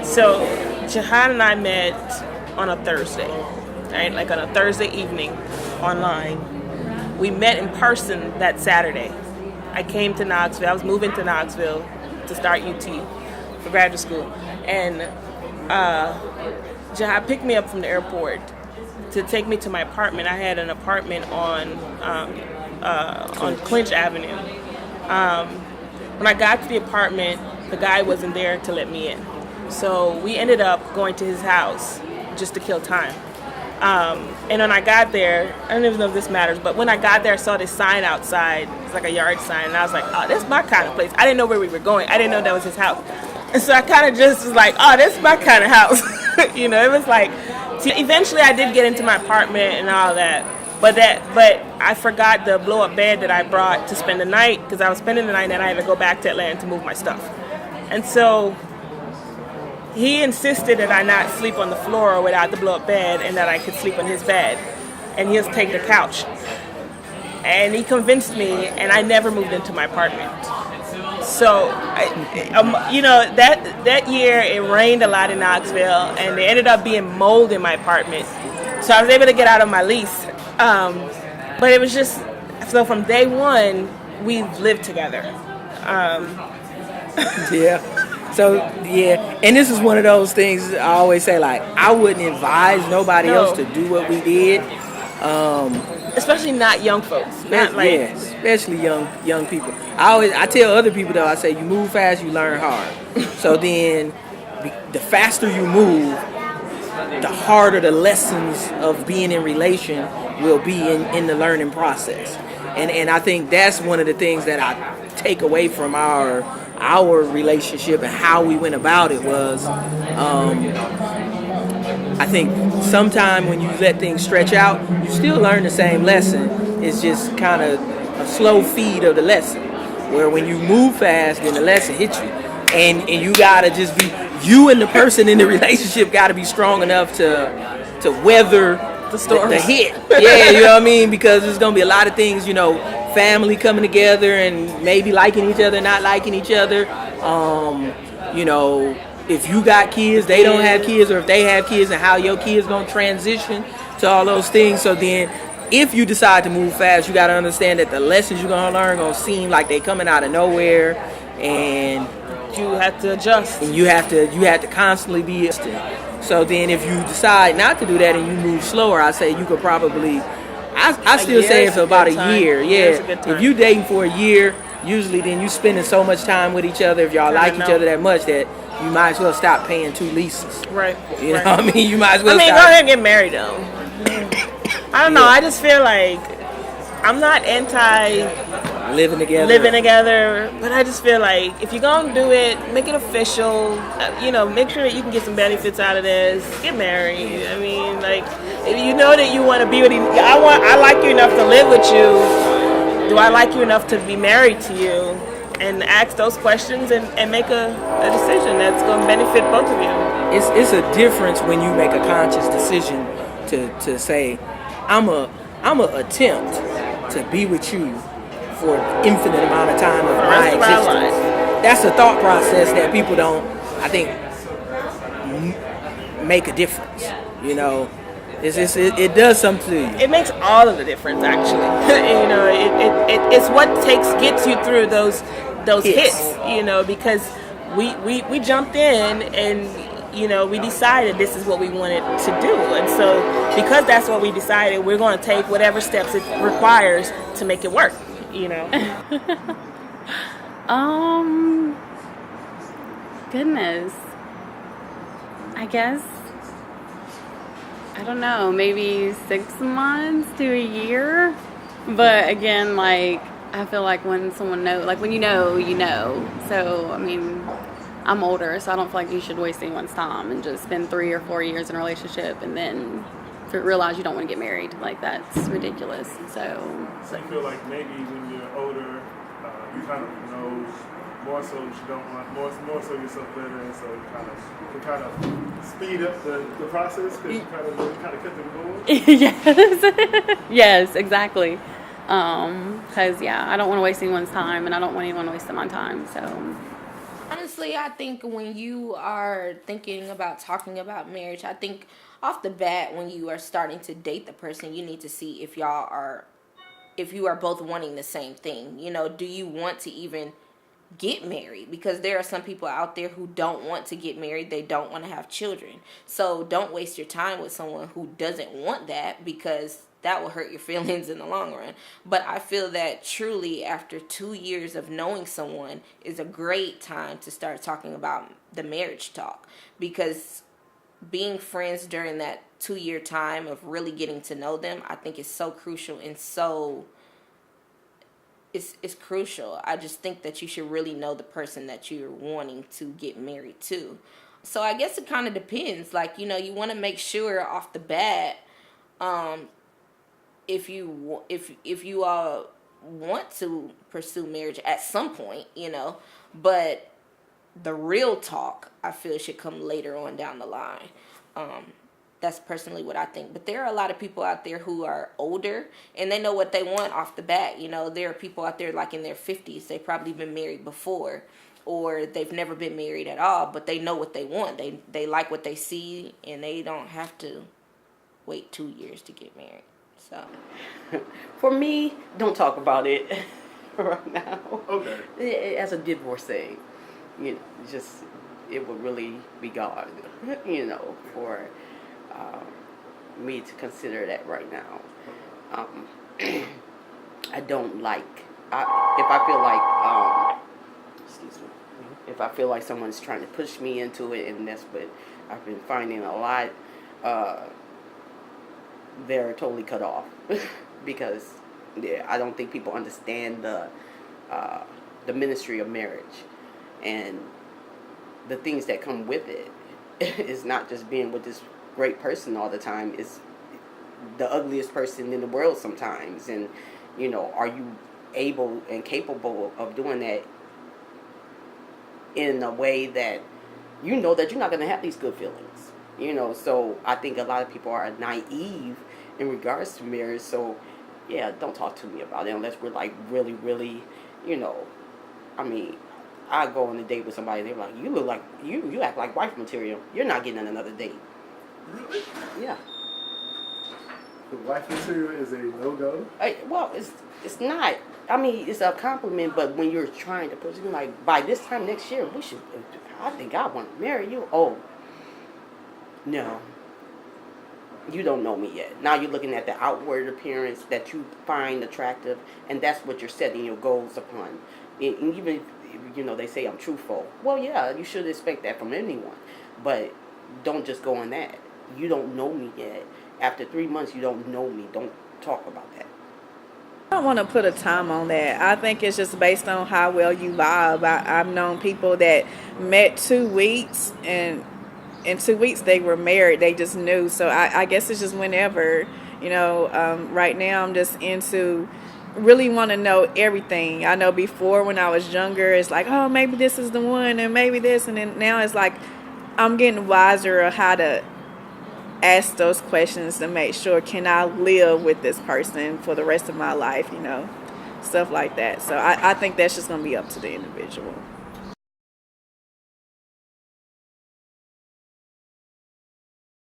So Jihad and I met on a Thursday, right? Like on a Thursday evening online. We met in person that Saturday. I came to Knoxville. I was moving to Knoxville to start UT for graduate school. And Jihad picked me up from the airport to take me to my apartment. I had an apartment on Clinch Avenue. When I got to the apartment, the guy wasn't there to let me in. So we ended up going to his house just to kill time. And when I got there, I don't even know if this matters, but when I got there, I saw this sign outside. It's like a yard sign, and I was like, oh, this is my kind of place. I didn't know where we were going. I didn't know that was his house. And so I kind of just was like, oh, this is my kind of house. You know, it was like, eventually I did get into my apartment and all that. But I forgot the blow-up bed that I brought to spend the night, because I was spending the night and I had to go back to Atlanta to move my stuff. And so he insisted that I not sleep on the floor without the blow-up bed, and that I could sleep on his bed, and he'll take the couch. And he convinced me, and I never moved into my apartment. So, that year it rained a lot in Knoxville, and there ended up being mold in my apartment. So I was able to get out of my lease. But it was just, so from day one, we've lived together. Yeah. So, yeah. And this is one of those things I always say, like, I wouldn't advise nobody else to do what we did. Especially not young folks. Especially young people. I tell other people, though, I say, you move fast, you learn hard. So then, the faster you move, the harder the lessons of being in relation will be in the learning process. And I think that's one of the things that I take away from our relationship and how we went about it was, I think sometime when you let things stretch out, you still learn the same lesson. It's just kind of a slow feed of the lesson. Where when you move fast, then the lesson hits you. And you gotta just be, you and the person in the relationship gotta be strong enough to weather the hit. Yeah, you know what I mean? Because there's gonna be a lot of things, family coming together and maybe liking each other, not liking each other. If you got kids, they don't have kids, or if they have kids, and how your kids gonna transition to all those things. So then, if you decide to move fast, you gotta understand that the lessons you're gonna learn gonna seem like they coming out of nowhere, and you have to adjust. And you have to constantly be adjusting. So then, if you decide not to do that and you move slower, I say you could probably. I still say it's about a year. Yeah, if you dating for a year, usually then you spending so much time with each other. If y'all like each other that much, that you might as well stop paying 2 leases. Right. You know what I mean? You might as well. Go ahead and get married though. I don't know. I just feel like I'm not anti living together, but I just feel like if you're gonna do it, make it official. Make sure that you can get some benefits out of this. Get married. I mean, like, if you know that you want to be with I like you enough to live with you. Do I like you enough to be married to you? And ask those questions and make a decision that's going to benefit both of you. It's a difference when you make a conscious decision to say, I'm a attempt to be with you for an infinite amount of time of my existence. That's a thought process that people don't, I think, make a difference. It does something to you. It makes all of the difference, actually. It's what gets you through those hits. Because we jumped in and we decided this is what we wanted to do, and so because that's what we decided, we're going to take whatever steps it requires to make it work. Goodness. I guess, I don't know, maybe 6 months to a year. But again, like, I feel like when someone knows, like when you know. So, I mean, I'm older, so I don't feel like you should waste anyone's time and just spend 3 or 4 years in a relationship and then realize you don't want to get married. Like, that's ridiculous. So I feel like maybe when you're older, you kind of know more so you don't want more so yourself better, and so you kind of speed up the process because you kind of cut the board. Yes, exactly. Because I don't want to waste anyone's time, and I don't want anyone wasting my time. So I just honestly, I think when you are thinking about talking about marriage, I think off the bat, when you are starting to date the person, you need to see if you are both wanting the same thing. You know, do you want to even get married? Because there are some people out there who don't want to get married. They don't want to have children. So don't waste your time with someone who doesn't want that, because that will hurt your feelings in the long run. But I feel that truly after 2 years of knowing someone is a great time to start talking about the marriage talk, because being friends during that 2 year time of really getting to know them, I think is so crucial and so it's crucial. I just think that you should really know the person that you're wanting to get married to. So I guess it kind of depends. Like, you know, you want to make sure off the bat, if you all want to pursue marriage at some point, you know, but the real talk, I feel, should come later on down the line. That's personally what I think. But there are a lot of people out there who are older and they know what they want off the bat. You know, there are people out there like in their 50s. They've probably been married before, or they've never been married at all, but they know what they want. They like what they see, and they don't have to wait 2 years to get married. So For me, don't talk about it right now. Okay. As a divorcee, you know, just it would really be God, you know, for me to consider that right now. I don't like if I feel like excuse me, if I feel like someone's trying to push me into it, and that's what I've been finding a lot. They're totally cut off because I don't think people understand the ministry of marriage and the things that come with it. It's not just being with this great person all the time. It's the ugliest person in the world sometimes. And, you know, are you able and capable of doing that in a way that you know that you're not going to have these good feelings? You know, so I think a lot of people are naive in regards to marriage. So, yeah, don't talk to me about it unless we're like really, really, you know, I mean, I go on a date with somebody and they're like, you look like, you act like wife material. You're not getting on another date. Really? Yeah. The wife material is a no-go? Well, it's not. I mean, it's a compliment, but when you're trying to push it, like, by this time next year, I think I want to marry you. Oh, no. You don't know me yet. Now you're looking at the outward appearance that you find attractive, and that's what you're setting your goals upon. And even if, you know, they say I'm truthful. Well, yeah, you should expect that from anyone. But don't just go on that. You don't know me yet. After 3 months, you don't know me. Don't talk about that. I don't want to put a time on that. I think it's just based on how well you vibe. I've known people that met 2 weeks, and in 2 weeks they were married. They just knew. So I guess it's just whenever, you know. Right now I'm just into really want to know everything. I know before when I was younger, it's like, oh, maybe this is the one, and maybe this, and then now it's like I'm getting wiser of how to ask those questions to make sure, can I live with this person for the rest of my life, you know, stuff like that. So I think that's just going to be up to the individual.